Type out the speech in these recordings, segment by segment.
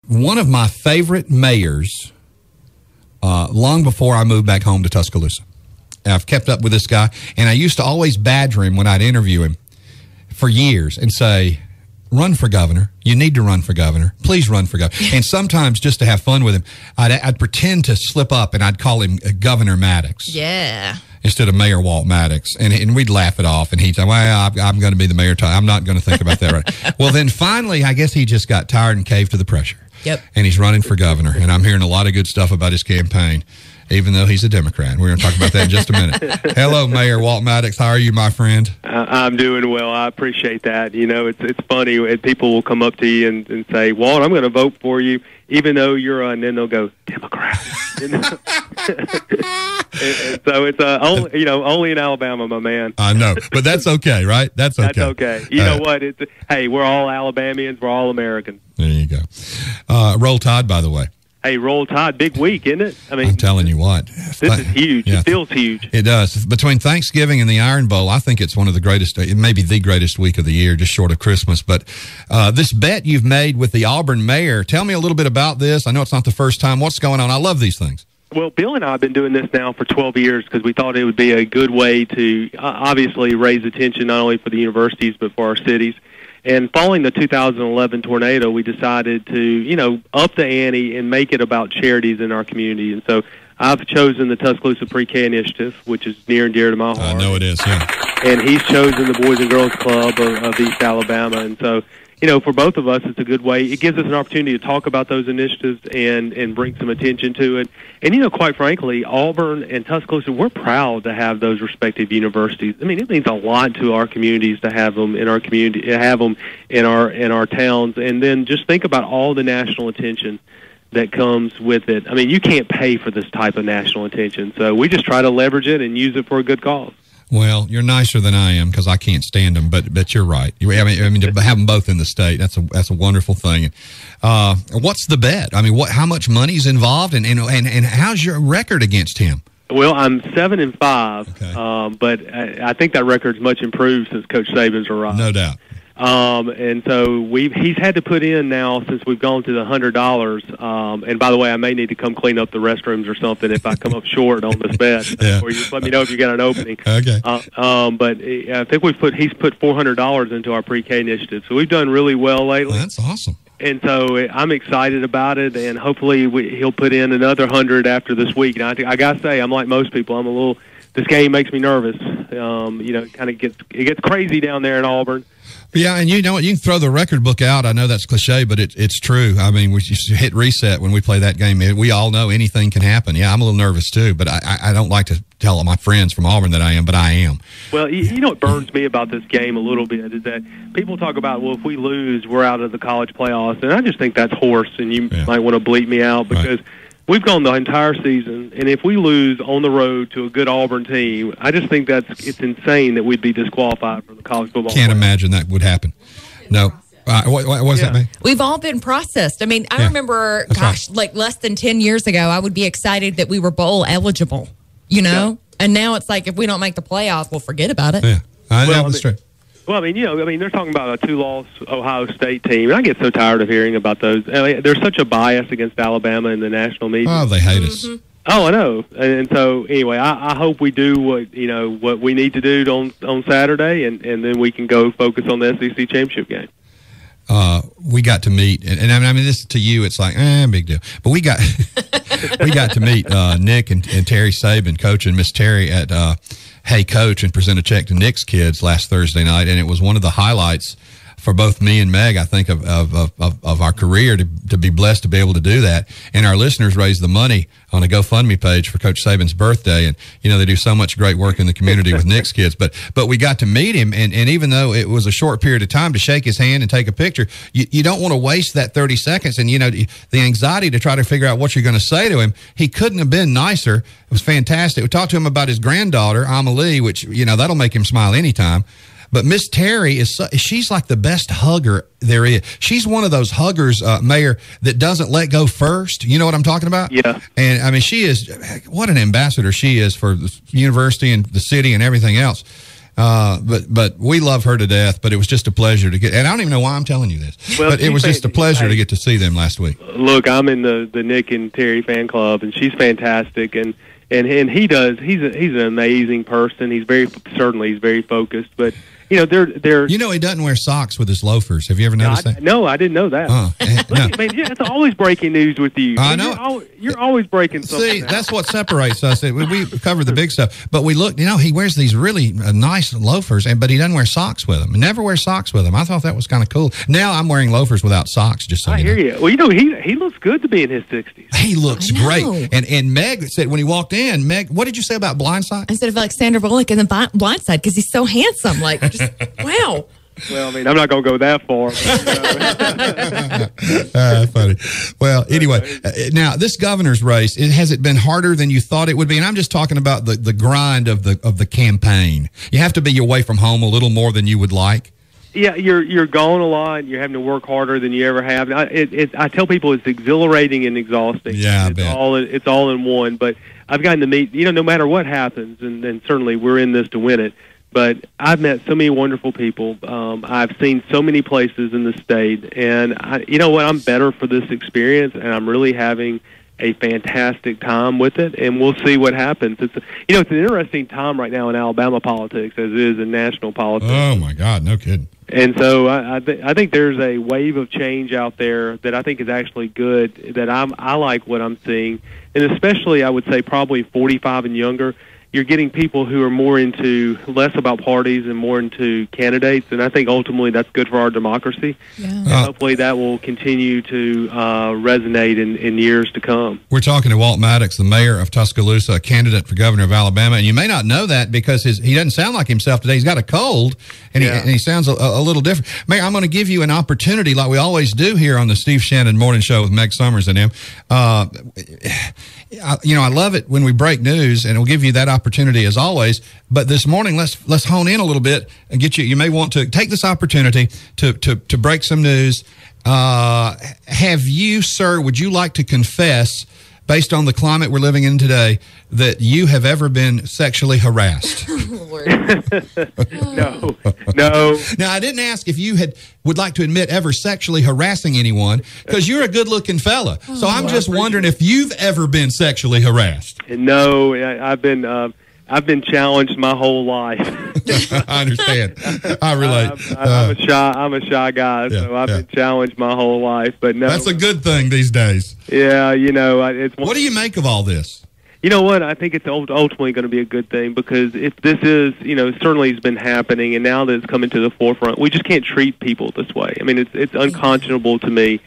one of my favorite mayors long before I moved back home to Tuscaloosa. I've kept up with this guy, and I used to always badger him when I'd interview him for years and say, run for governor. You need to run for governor. Please run for governor. And sometimes just to have fun with him, I'd pretend to slip up and I'd call him Governor Maddox. Yeah. Instead of Mayor Walt Maddox. And we'd laugh it off. And he'd say, well, I'm going to be the mayor. I'm not going to think about that right. Well, then finally, I guess he just got tired and caved to the pressure. Yep. And he's running for governor. And I'm hearing a lot of good stuff about his campaign, even though he's a Democrat. We're going to talk about that in just a minute. Hello, Mayor Walt Maddox. How are you, my friend? I'm doing well. I appreciate that. You know, it's funny. People will come up to you and say, Walt, I'm going to vote for you, even though you're and then they'll go, Democrat. and so it's only in Alabama, my man. I know, but that's okay, right? That's okay. That's okay. You know what? Hey, we're all Alabamians. We're all Americans. There you go. Roll Tide, by the way. Hey, Roll Tide, big week, isn't it? I mean, I'm telling you what. This is huge. Yeah. It feels huge. It does. Between Thanksgiving and the Iron Bowl, I think it's one of the greatest, it may be the greatest week of the year, just short of Christmas. But this bet you've made with the Auburn mayor, tell me a little bit about this. I know it's not the first time. What's going on? I love these things. Well, Bill and I have been doing this now for 12 years because we thought it would be a good way to obviously raise attention not only for the universities but for our cities. And following the 2011 tornado, we decided to, up the ante and make it about charities in our community. And so I've chosen the Tuscaloosa Pre-K Initiative, which is near and dear to my heart. I know it is, yeah. And he's chosen the Boys and Girls Club of East Alabama. And so, for both of us, it's a good way. It gives us an opportunity to talk about those initiatives and bring some attention to it. And, quite frankly, Auburn and Tuscaloosa, we're proud to have those respective universities. I mean, it means a lot to our communities to have them in our community, to have them in our towns. And then just think about all the national attention that comes with it. I mean, you can't pay for this type of national attention. So we just try to leverage it and use it for a good cause. Well, you're nicer than I am because I can't stand them, but you're right. I mean, to have them both in the state, that's a wonderful thing. What's the bet? I mean, how much money's involved, and how's your record against him? Well, I'm 7-5, okay. But I think that record's much improved since Coach Saban's arrived. No doubt. And so he's had to put in now since we've gone to the $100. And by the way, I may need to come clean up the restrooms or something if I come up short on this bet. Yeah. Or you just let me know if you got an opening. Okay. But I think he's put $400 into our pre-K initiative. So we've done really well lately. Well, that's awesome. And so I'm excited about it, and hopefully he'll put in another 100 after this week. And I got to say, I'm like most people. This game makes me nervous. It gets crazy down there in Auburn. Yeah, and you know what? You can throw the record book out. I know that's cliche, but it's true. I mean, we just hit reset when we play that game. We all know anything can happen. Yeah, I'm a little nervous too, but I don't like to tell my friends from Auburn that I am, but I am. Well, you know what burns me about this game a little bit is that people talk about, well, if we lose, we're out of the college playoffs, and I just think that's horse, and you might want to bleep me out because we've gone the entire season, and if we lose on the road to a good Auburn team, I just think it's insane that we'd be disqualified from the college football. Can't imagine that would happen. No. What does that mean? We've all been processed. I mean, I remember, like less than 10 years ago, I would be excited that we were bowl eligible, Yeah. And now it's like, if we don't make the playoffs, we'll forget about it. Yeah. That's true. Well, they're talking about a 2-loss Ohio State team, and I get so tired of hearing about those. There's such a bias against Alabama in the national media. Oh, they hate us. Oh, I know. And so, anyway, I hope we do what we need to do on Saturday, and then we can go focus on the SEC championship game. We got to meet, and I mean, this to you, it's like, big deal. But we got to meet Nick and Terry Saban, Coach and Miss Terry at Hey Coach, and present a check to Nick's kids last Thursday night, and it was one of the highlights for both me and Meg, I think, of our career to be blessed to be able to do that. And our listeners raised the money on a GoFundMe page for Coach Saban's birthday. And, they do so much great work in the community with Nick's kids. But we got to meet him, and even though it was a short period of time to shake his hand and take a picture, you don't want to waste that 30 seconds. And, the anxiety to try to figure out what you're going to say to him, he couldn't have been nicer. It was fantastic. We talked to him about his granddaughter, Amelie, which, that'll make him smile anytime. But Miss Terry she's like the best hugger there is. She's one of those huggers, Mayor, that doesn't let go first. You know what I'm talking about? Yeah. And I mean, she is, what an ambassador she is for the university and the city and everything else. But we love her to death. But it was just a pleasure to get. And I don't even know why I'm telling you this. Well, but it was just a pleasure to get to see them last week. Look, I'm in the Nick and Terry fan club, and she's fantastic, and he does. He's an amazing person. He's very focused, but. You know, they're. You know, he doesn't wear socks with his loafers. Have you ever noticed that? No, I didn't know that. No. Man, yeah, it's always breaking news with you. I know. You're always breaking something. See, that's what separates us. We cover the big stuff, but we look. You know, he wears these really nice loafers, but he doesn't wear socks with them. He never wears socks with them. I thought that was kind of cool. Now I'm wearing loafers without socks. Just so I hear you. Well, you know, he looks good to be in his 60s. He looks great. And Meg said when he walked in, Meg, what did you say about Blindside? Instead of like Sandra Bullock in the Blindside, because he's so handsome. Like, just, wow. Well, I mean, I'm not going to go that far. Funny. Well, anyway, now this governor's race, has it been harder than you thought it would be? And I'm just talking about the grind of the campaign. You have to be away from home a little more than you would like. Yeah, you're gone a lot. You're having to work harder than you ever have. I tell people it's exhilarating and exhausting. Yeah, it's all in one. But I've gotten to meet, no matter what happens, and certainly we're in this to win it. But I've met so many wonderful people. I've seen so many places in the state, and you know what? I'm better for this experience, and I'm really having a fantastic time with it. And we'll see what happens. It's an interesting time right now in Alabama politics, as it is in national politics. Oh my God, no kidding. And so I think there's a wave of change out there that I think is actually good. That I like what I'm seeing, and especially I would say probably 45 and younger. You're getting people who are more into less about parties and more into candidates, and I think ultimately that's good for our democracy. Yeah. And hopefully that will continue to resonate in years to come. We're talking to Walt Maddox, the mayor of Tuscaloosa, a candidate for governor of Alabama, and you may not know that because he doesn't sound like himself today. He's got a cold, and he sounds a little different. Mayor, I'm going to give you an opportunity, like we always do here on the Steve Shannon Morning Show with Meg Summers and him. I love it when we break news, and we'll give you that opportunity as always. But this morning, let's hone in a little bit and get you. You may want to take this opportunity to break some news. Have you, sir? Would you like to confess, based on the climate we're living in today, that you have ever been sexually harassed? No. Now, I didn't ask if you would like to admit ever sexually harassing anyone, because you're a good-looking fella. So I'm just wondering if you've ever been sexually harassed. No, I've been challenged my whole life. I understand. I relate. I'm a shy guy, so I've been challenged my whole life. But no, that's a good thing these days. Yeah, it's. What do you make of all this? You know what? I think it's ultimately going to be a good thing, because if this is, certainly has been happening, and now that it's coming to the forefront, we just can't treat people this way. I mean, it's unconscionable to me.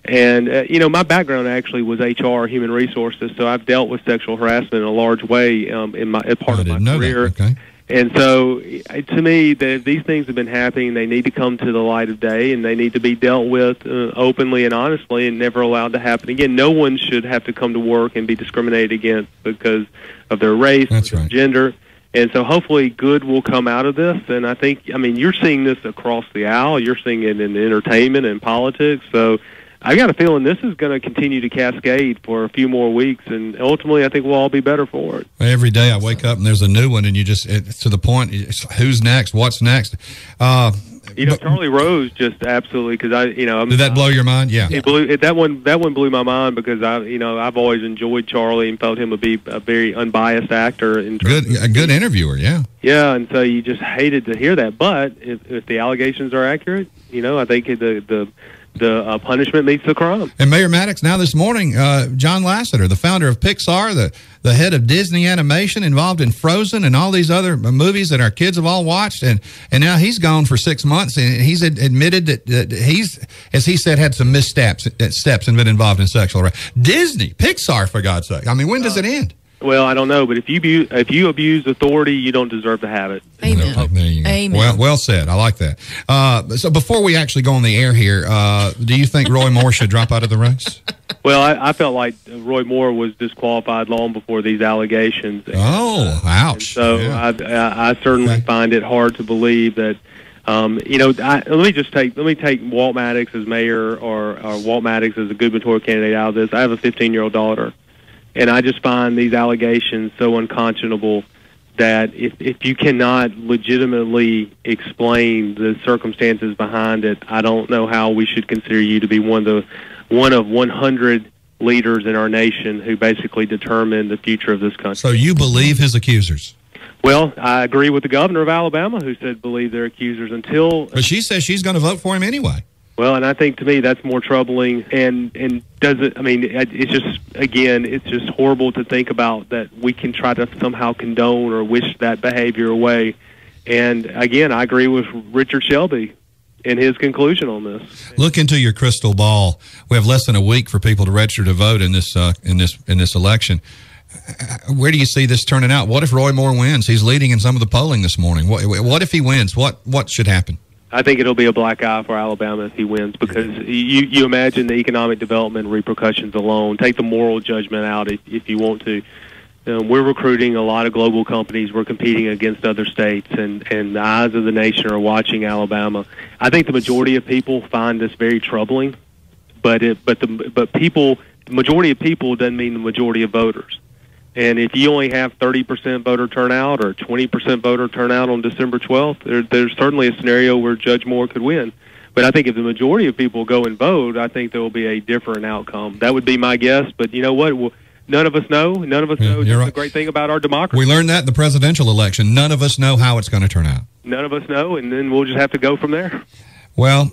And, my background actually was HR, human resources, so I've dealt with sexual harassment in a large way as part of my career. Okay. And so, to me, these things have been happening. They need to come to the light of day, and they need to be dealt with openly and honestly, and never allowed to happen again. No one should have to come to work and be discriminated against because of their race, or their gender. And so hopefully good will come out of this. And I think, you're seeing this across the aisle. You're seeing it in entertainment and politics. So I got a feeling this is going to continue to cascade for a few more weeks, and ultimately I think we'll all be better for it. Every day I wake up and there's a new one, and it's to the point, who's next, what's next? Charlie Rose just absolutely, because did that blow your mind? Yeah. That one blew my mind, because I've always enjoyed Charlie and felt him to be a very unbiased actor. A good interviewer, yeah. Yeah, and so you just hated to hear that. But if the allegations are accurate, I think the punishment meets the crime. And Mayor Maddox, now this morning, John Lasseter, the founder of Pixar, the head of Disney Animation, involved in Frozen and all these other movies that our kids have all watched, and now he's gone for 6 months, and he's admitted that he's, as he said, had some missteps and been involved in sexual harassment. Disney, Pixar, for God's sake. When does it end? Well, I don't know, but if you abuse authority, you don't deserve to have it. Amen. Amen. Well said. I like that. So before we actually go on the air here, do you think Roy Moore should drop out of the race? Well, I felt like Roy Moore was disqualified long before these allegations. Ouch. And so I certainly find it hard to believe that. Let me take Walt Maddox as mayor, or Walt Maddox as a gubernatorial candidate out of this. I have a 15-year-old daughter. And I just find these allegations so unconscionable that if you cannot legitimately explain the circumstances behind it, I don't know how we should consider you to be one of 100 leaders in our nation who basically determine the future of this country. So you believe his accusers? Well, I agree with the governor of Alabama, who said believe their accusers until... But she says she's going to vote for him anyway. Well, and I think to me that's more troubling, and does it? I mean, it's just, again, it's just horrible to think about that we can try to somehow condone or wish that behavior away. And again, I agree with Richard Shelby in his conclusion on this. Look into your crystal ball. We have less than a week for people to register to vote in this election. Where do you see this turning out? What if Roy Moore wins? He's leading in some of the polling this morning. What if he wins? What should happen? I think it'll be a black eye for Alabama if he wins, because you imagine the economic development repercussions alone. Take the moral judgment out if you want to. We're recruiting a lot of global companies. We're competing against other states, and the eyes of the nation are watching Alabama. I think the majority of people find this very troubling, but the majority of people doesn't mean the majority of voters. And if you only have 30% voter turnout or 20% voter turnout on December 12th, there's certainly a scenario where Judge Moore could win. But I think if the majority of people go and vote, I think there will be a different outcome. That would be my guess. But you know what? Well, none of us know. None of us know. That's the great thing about our democracy. We learned that in the presidential election. None of us know how it's going to turn out. None of us know, and then we'll just have to go from there. Well,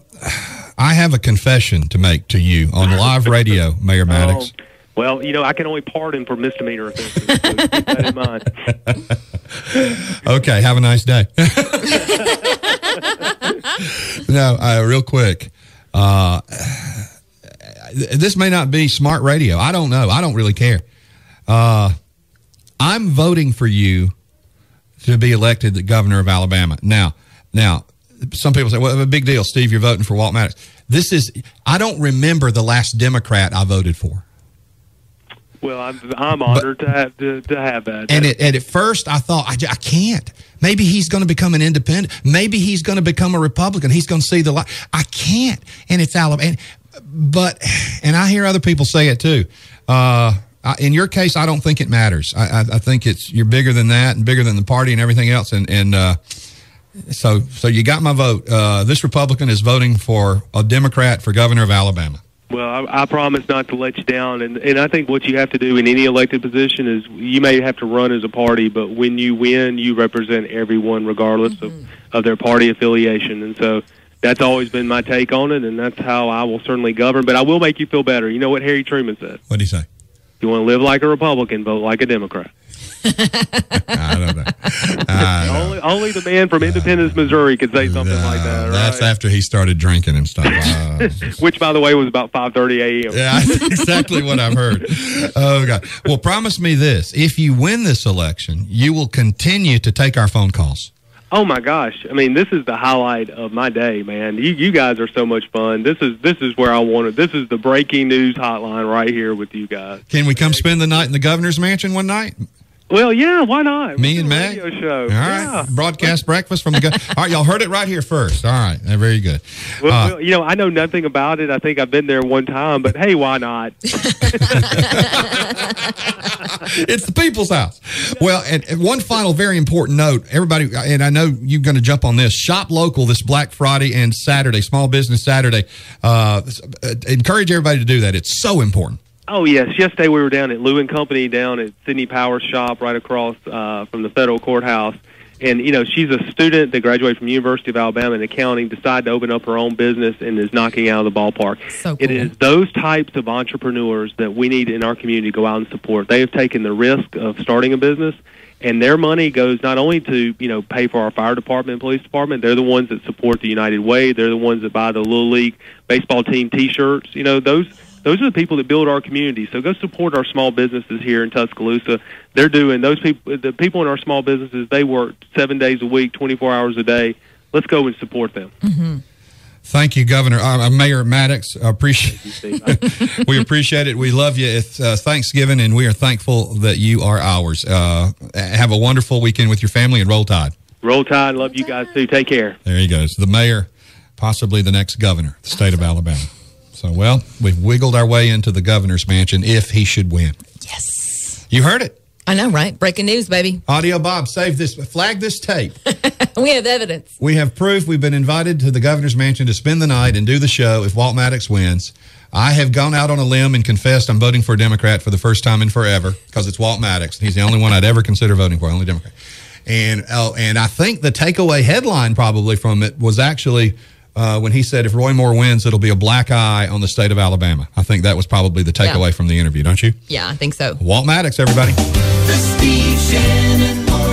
I have a confession to make to you on live radio, Mayor Maddox. Well, you know, I can only pardon for misdemeanor offenses, so keep that in mind. Okay, have a nice day. No, real quick. This may not be smart radio. I don't know. I don't really care. I'm voting for you to be elected the governor of Alabama. Now, some people say, well, a big deal, Steve, you're voting for Walt Maddox. I don't remember the last Democrat I voted for. Well, I'm honored to have that. And at first, I thought, I can't. Maybe he's going to become an independent. Maybe he's going to become a Republican. He's going to see the light. I can't. And it's Alabama. And I hear other people say it too. In your case, I don't think it matters. I think you're bigger than that and bigger than the party and everything else. So you got my vote. This Republican is voting for a Democrat for governor of Alabama. Well, I promise not to let you down, and I think what you have to do in any elected position is you may have to run as a party, but when you win, you represent everyone regardless of their party affiliation, and so that's always been my take on it, and that's how I will certainly govern, but I will make you feel better. You know what Harry Truman said? What did he say? If you want to live like a Republican, vote like a Democrat. I don't know. Only the man from Independence, Missouri could say something like that. Right? That's after he started drinking and stuff. Which, by the way, was about 5:30 a.m. Yeah, that's exactly what I've heard. Oh, God. Well, promise me this. If you win this election, you will continue to take our phone calls. Oh, my gosh. I mean, this is the highlight of my day, man. You guys are so much fun. This is where I want it. This is the breaking news hotline right here with you guys. Can we come spend the night in the governor's mansion one night? Well, yeah, why not? Me and Meg? Radio show. All right. Yeah. Broadcast breakfast from the governor. All right, y'all heard it right here first. All right. Very good. Well, you know, I know nothing about it. I think I've been there one time, but hey, why not? It's the people's house. Well, and one final very important note, everybody, and I know you're going to jump on this, shop local this Black Friday and Saturday, Small Business Saturday. Encourage everybody to do that. It's so important. Oh, yes. Yesterday we were down at Lou & Company down at Sydney Power's shop right across from the federal courthouse. And, you know, she's a student that graduated from the University of Alabama in accounting, decided to open up her own business, and is knocking out of the ballpark. So cool. It is those types of entrepreneurs that we need in our community to go out and support. They have taken the risk of starting a business, and their money goes not only to, you know, pay for our fire department and police department. They're the ones that support the United Way. They're the ones that buy the Little League baseball team T-shirts. You know, those are the people that build our community. So go support our small businesses here in Tuscaloosa. They're doing, those people, the people in our small businesses, they work 7 days a week, 24 hours a day. Let's go and support them. Mm-hmm. Thank you, Governor. Mayor Maddox. We appreciate it. We love you. It's Thanksgiving, and we are thankful that you are ours. Have a wonderful weekend with your family, and roll tide. Roll tide. Love you guys, too. Take care. There he goes. The mayor, possibly the next governor of the state of Alabama. So, well, we've wiggled our way into the governor's mansion if he should win. Yes. You heard it. I know, right? Breaking news, baby. Audio Bob, save this, flag this tape. We have evidence. We have proof. We've been invited to the governor's mansion to spend the night and do the show if Walt Maddox wins. I have gone out on a limb and confessed I'm voting for a Democrat for the first time in forever because it's Walt Maddox. He's the only one I'd ever consider voting for, only Democrat. And I think the takeaway headline probably from it was actually when he said if Roy Moore wins, it'll be a black eye on the state of Alabama. I think that was probably the takeaway from the interview, don't you? Yeah, I think so. Walt Maddox, everybody. The Steve Shannon Morning